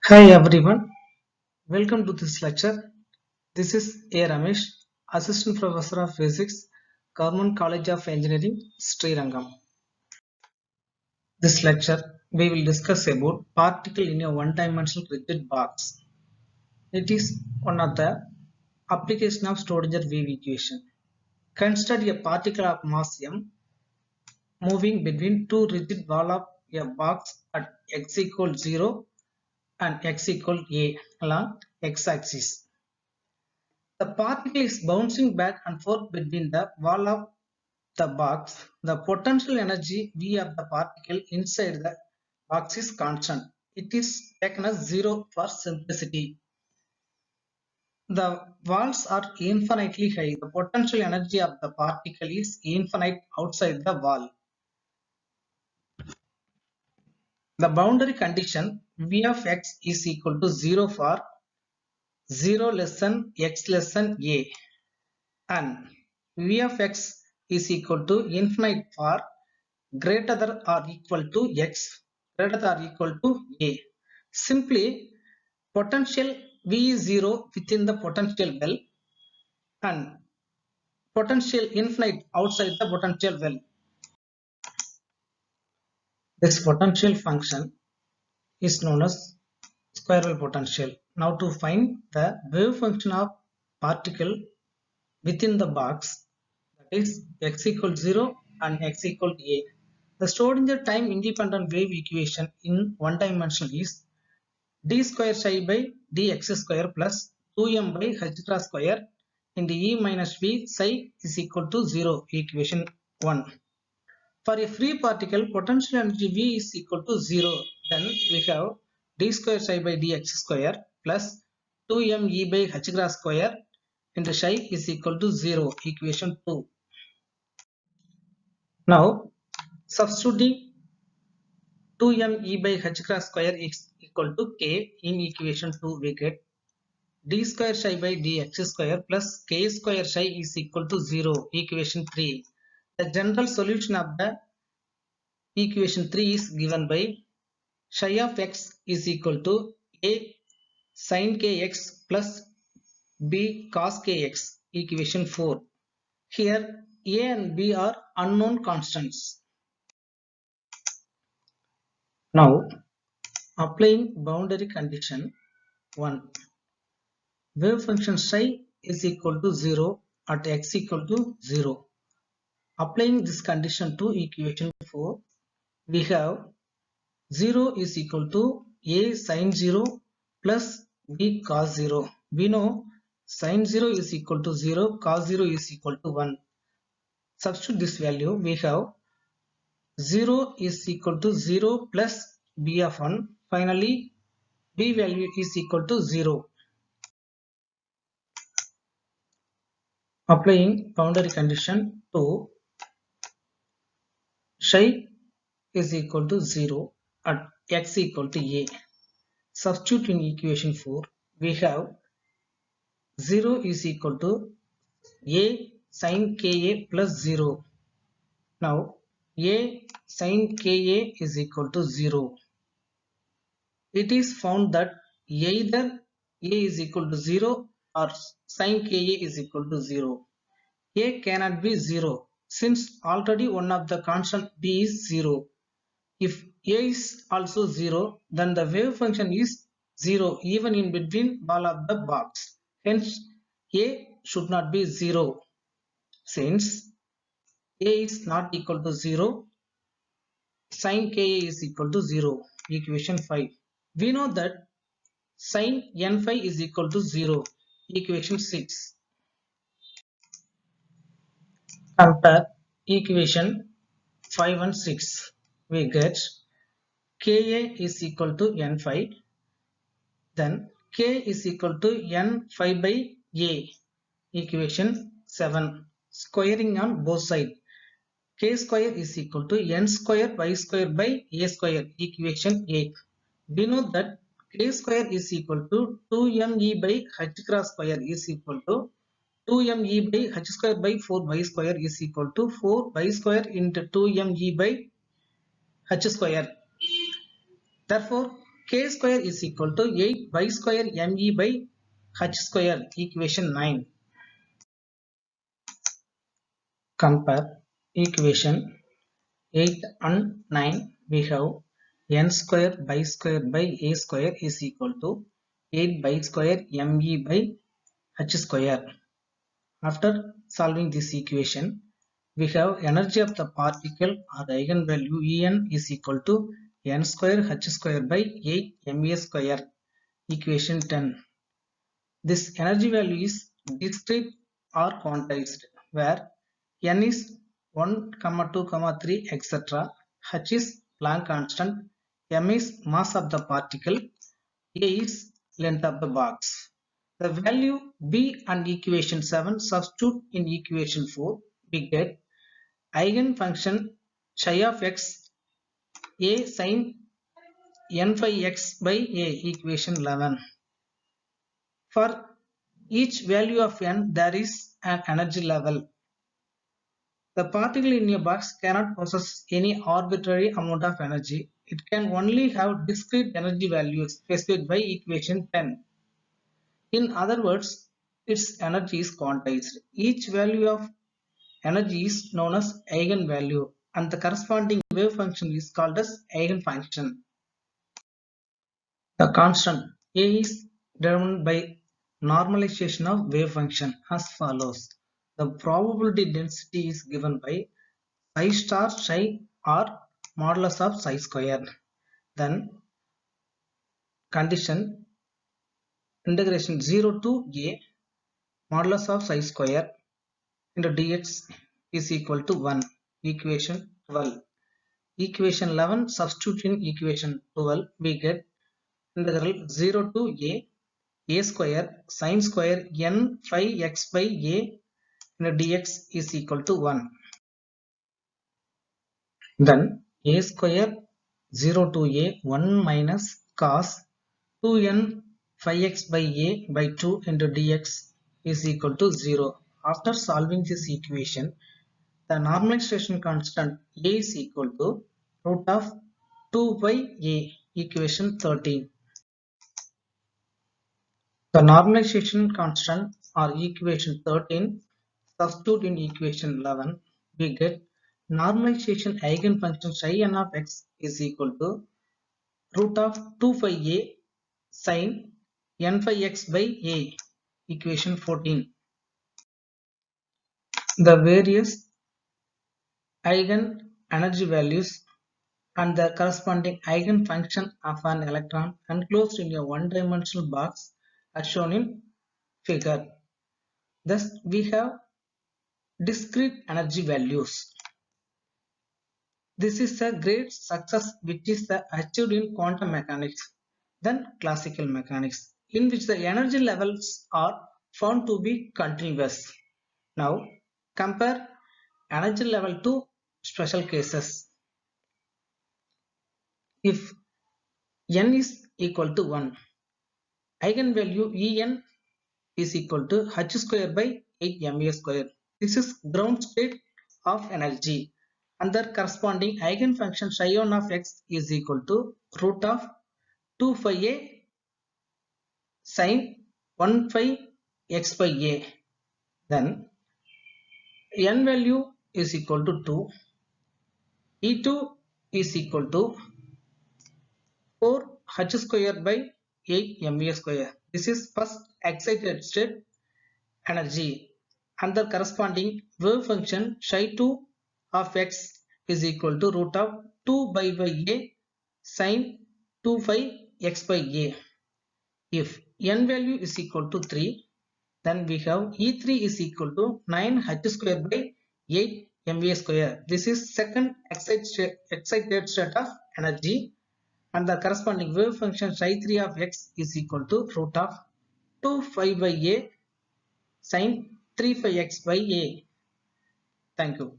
Hi everyone, welcome to this lecture. This is A. Ramesh, Assistant Professor of Physics, Government College of Engineering, Srirangam. This lecture we will discuss about particle in a one-dimensional rigid box. It is one of the application of Schrodinger wave equation. Consider a particle of mass m moving between two rigid wall of a box at x equals 0 and x equals a along x-axis. The particle is bouncing back and forth between the wall of the box. The potential energy V of the particle inside the box is constant. It is taken as 0 for simplicity. The walls are infinitely high. The potential energy of the particle is infinite outside the wall. The boundary condition V of x is equal to 0 for 0 less than x less than a, and V of x is equal to infinite for greater than or equal to x greater than or equal to a. Simply, potential V is 0 within the potential well and potential infinite outside the potential well. This potential function is known as square well potential. Now to find the wave function of particle within the box, that is x equals 0 and x equals a. The Schrodinger time independent wave equation in one dimension is d square psi by dx square plus 2m by h cross square into e minus v psi is equal to 0, equation 1. For a free particle, potential energy V is equal to 0. Then we have d square psi by dx square plus 2m e by h cross square into psi is equal to 0, equation 2. Now, substituting 2m e by h cross square is equal to k in equation 2, we get d square psi by dx square plus k square psi is equal to 0, equation 3. The general solution of the equation 3 is given by psi of x is equal to a sin kx plus b cos kx, equation 4. Here a and b are unknown constants. Now applying boundary condition 1, wave function psi is equal to 0 at x equal to 0. Applying this condition to equation 4, we have 0 is equal to a sin 0 plus b cos 0. We know sin 0 is equal to 0, cos 0 is equal to 1. Substitute this value, we have 0 is equal to 0 plus b of 1. Finally, b value is equal to 0. Applying boundary condition 2, psi is equal to 0 at x equal to a. Substitute in equation 4, we have 0 is equal to a sin ka plus 0. Now a sin ka is equal to 0. It is found that either a is equal to 0 or sin ka is equal to 0. A cannot be 0 since already one of the constant b is 0. If a is also 0, then the wave function is 0 even in between wall of the box. Hence a should not be 0. Since a is not equal to 0, sin ka is equal to 0, equation 5. We know that sin n phi is equal to 0, equation 6. Compare equation 5 and 6. We get ka is equal to n phi, then k is equal to n phi by a, equation 7. Squaring on both sides. K square is equal to n square y square by a square, equation 8. We know that k square is equal to 2me by h cross square is equal to 2me by h square by 4y square is equal to 4y square into 2me by h square. Therefore, K square is equal to 8 y square me by h square, equation 9. Compare equation 8 and 9. We have n square by square by a square is equal to 8 by square me by h square. After solving this equation, we have energy of the particle or eigenvalue En is equal to n square h square by 8 ma square, equation 10. This energy value is discrete or quantized, where n is 1, 2, 3, etc. h is Planck constant, m is mass of the particle, a is length of the box. The value b and equation 7 substitute in equation 4, we get eigenfunction psi of x a sin n phi x by a, equation 11. For each value of n, there is an energy level. The particle in a box cannot possess any arbitrary amount of energy. It can only have discrete energy values specified by equation 10. In other words, its energy is quantized. Each value of energy is known as eigenvalue, and the corresponding wave function is called as eigenfunction. The constant A is determined by normalization of wave function as follows. The probability density is given by psi star psi or modulus of psi square. Then condition integration 0 to a modulus of psi square into dx is equal to 1, equation 12. Equation 11 substitute in equation 12, we get integral 0 to a square sin square n phi x by a into dx is equal to 1. Then a square 0 to a 1 minus cos 2n phi x by a by 2 into dx is equal to 0. After solving this equation, the normalization constant a is equal to root of 2 by a, equation 13. The normalization constant or equation 13 substitute in equation 11, we get normalization eigenfunction psi n of x is equal to root of 2 phi a sin n phi x by a, equation 14. The various eigen energy values and the corresponding eigenfunction of an electron enclosed in a one-dimensional box are shown in figure. Thus, we have discrete energy values. This is a great success which is achieved in quantum mechanics than classical mechanics, in which the energy levels are found to be continuous. Now, compare energy level to special cases. If n is equal to 1, eigenvalue En is equal to h square by 8 ma square. This is ground state of energy, and the corresponding eigenfunction psi1 of x is equal to root of 2 phi a sin 1 phi x by a. Then n value is equal to 2. E2 is equal to 4 h square by 8 ma square. This is first excited state energy, and the corresponding wave function psi2 of x is equal to root of 2 by a sin 2 phi x by a. If n value is equal to 3, then we have E3 is equal to 9 h square by 8 ma square. This is second excited state of energy, and the corresponding wave function psi3 of x is equal to root of 2 phi by a sin 3 phi x by a. Thank you.